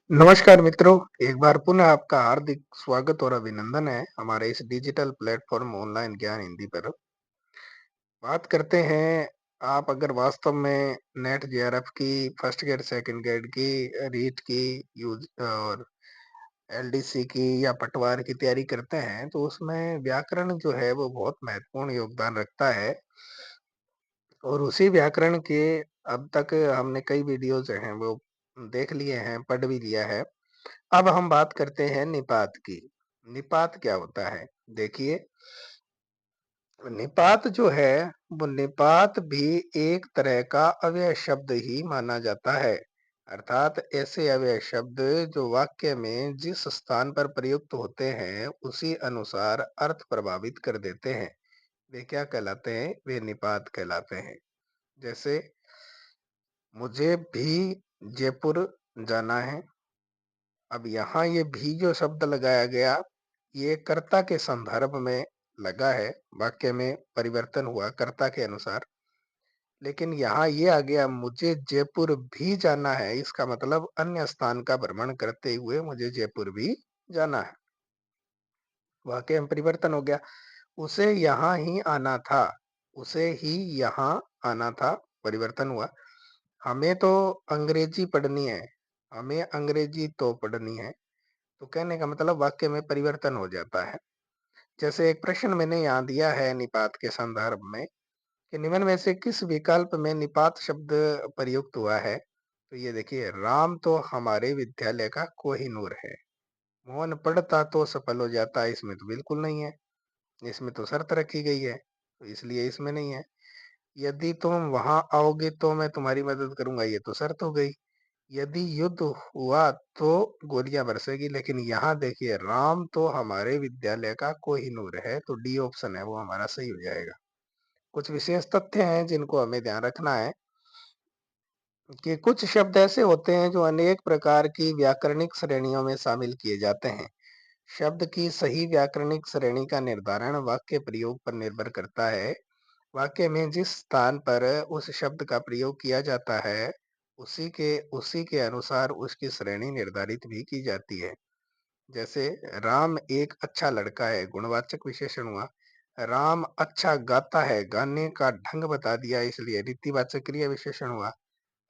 नमस्कार मित्रों, एक बार पुनः आपका हार्दिक स्वागत और अभिनंदन है हमारे इस डिजिटल प्लेटफॉर्म ऑनलाइन ज्ञान हिंदी पर। बात करते हैं, आप अगर वास्तव में नेट जेआरएफ की फर्स्ट ग्रेड, सेकंड ग्रेड की, रीट की यूज और एलडीसी की या पटवार की तैयारी करते हैं, तो उसमें व्याकरण जो है वो बहुत महत्वपूर्ण योगदान रखता है। और उसी व्याकरण के अब तक हमने कई वीडियो जो हैं वो देख लिए हैं, पढ़ भी लिया है। अब हम बात करते हैं निपात की। निपात क्या होता है? देखिए, निपात जो है वो निपात भी एक तरह का अव्यय शब्द ही माना जाता है। अर्थात ऐसे अव्यय शब्द जो वाक्य में जिस स्थान पर प्रयुक्त होते हैं उसी अनुसार अर्थ प्रभावित कर देते हैं, वे क्या कहलाते हैं? वे निपात कहलाते हैं। जैसे, मुझे भी जयपुर जाना है। अब यहाँ ये भी जो शब्द लगाया गया, ये कर्ता के संदर्भ में लगा है, वाक्य में परिवर्तन हुआ कर्ता के अनुसार। लेकिन यहाँ ये आ गया, मुझे जयपुर भी जाना है, इसका मतलब अन्य स्थान का भ्रमण करते हुए मुझे जयपुर भी जाना है। वाक्य में परिवर्तन हो गया। उसे यहाँ ही आना था, उसे ही यहाँ आना था, परिवर्तन हुआ। हमें तो अंग्रेजी पढ़नी है, हमें अंग्रेजी तो पढ़नी है। तो कहने का मतलब वाक्य में परिवर्तन हो जाता है। जैसे एक प्रश्न मैंने यहाँ दिया है निपात के संदर्भ में, कि निम्न में से किस विकल्प में निपात शब्द प्रयुक्त हुआ है? तो ये देखिए, राम तो हमारे विद्यालय का कोहिनूर है। मोहन पढ़ता तो सफल हो जाता, इसमें तो बिल्कुल नहीं है। इसमें तो शर्त रखी गई है, तो इसलिए इसमें नहीं है। यदि तुम वहां आओगे तो मैं तुम्हारी मदद करूंगा, ये तो शर्त हो गई। यदि युद्ध हुआ तो गोलियां बरसेगी। लेकिन यहाँ देखिए, राम तो हमारे विद्यालय का कोहिनूर है, तो डी ऑप्शन है वो हमारा सही हो जाएगा। कुछ विशेष तथ्य हैं जिनको हमें ध्यान रखना है, कि कुछ शब्द ऐसे होते हैं जो अनेक प्रकार की व्याकरणिक श्रेणियों में शामिल किए जाते हैं। शब्द की सही व्याकरणिक श्रेणी का निर्धारण वाक्य प्रयोग पर निर्भर करता है। वाक्य में जिस स्थान पर उस शब्द का प्रयोग किया जाता है, उसी के अनुसार उसकी श्रेणी निर्धारित भी की जाती है। जैसे, राम एक अच्छा लड़का है, गुणवाचक विशेषण हुआ। राम अच्छा गाता है, गाने का ढंग बता दिया, इसलिए रीतिवाचक क्रिया विशेषण हुआ।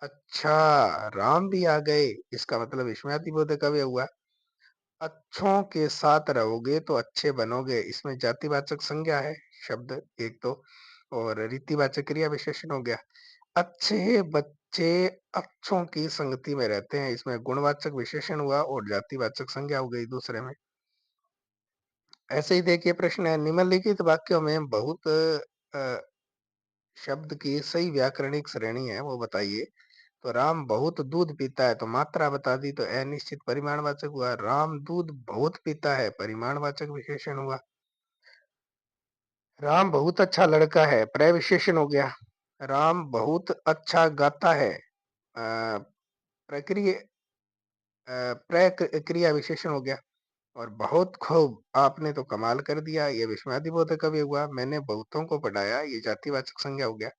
अच्छा, राम भी आ गए, इसका मतलब विस्मयादिबोधक अव्यय हुआ। अच्छों के साथ रहोगे तो अच्छे बनोगे, इसमें जातिवाचक संज्ञा है शब्द एक तो, और रीतिवाचक क्रिया विशेषण हो गया। अच्छे बच्चे अच्छों की संगति में रहते हैं, इसमें गुणवाचक विशेषण हुआ और जातिवाचक संज्ञा हो गई दूसरे में। ऐसे ही देखिए, प्रश्न है, निम्नलिखित वाक्यों में बहुत शब्द की सही व्याकरणिक श्रेणी है वो बताइए। तो राम बहुत दूध पीता है, तो मात्रा बता दी, तो अनिश्चित परिमाणवाचक हुआ। राम दूध बहुत पीता है, परिमाणवाचक विशेषण हुआ। राम बहुत अच्छा लड़का है, प्रविशेषण हो गया। राम बहुत अच्छा गाता है, अ, प्रक्रिया प्रक्रिया विशेषण हो गया। और बहुत खूब, आपने तो कमाल कर दिया, ये विस्मयादिबोधक कवि हुआ। मैंने बहुतों को पढ़ाया, ये जातिवाचक संज्ञा हो गया।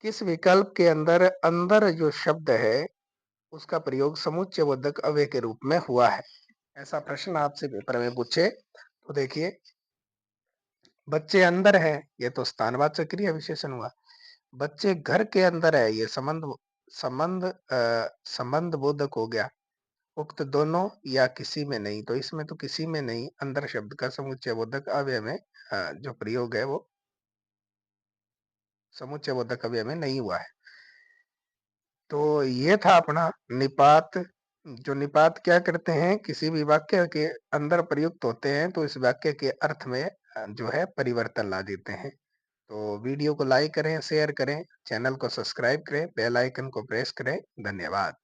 किस विकल्प के अंदर अंदर जो शब्द है उसका प्रयोग समुच्चयबोधक अव्यय के रूप में हुआ है? ऐसा प्रश्न आपसे पेपर में पूछे तो देखिए, बच्चे अंदर है, ये तो स्थानवाचक क्रिया विशेषण हुआ। बच्चे घर के अंदर है, ये संबंध बोधक हो गया। उक्त दोनों या किसी में नहीं, तो इसमें तो किसी में नहीं, अंदर शब्द का समुच्चय बोधक अव्यय में जो प्रयोग है वो समुच्चय बोधक अव्यय में नहीं हुआ है। तो ये था अपना निपात। जो निपात क्या करते हैं, किसी भी वाक्य के अंदर प्रयुक्त होते हैं तो इस वाक्य के अर्थ में जो है परिवर्तन ला देते हैं। तो वीडियो को लाइक करें, शेयर करें, चैनल को सब्सक्राइब करें, बेल आइकन को प्रेस करें। धन्यवाद।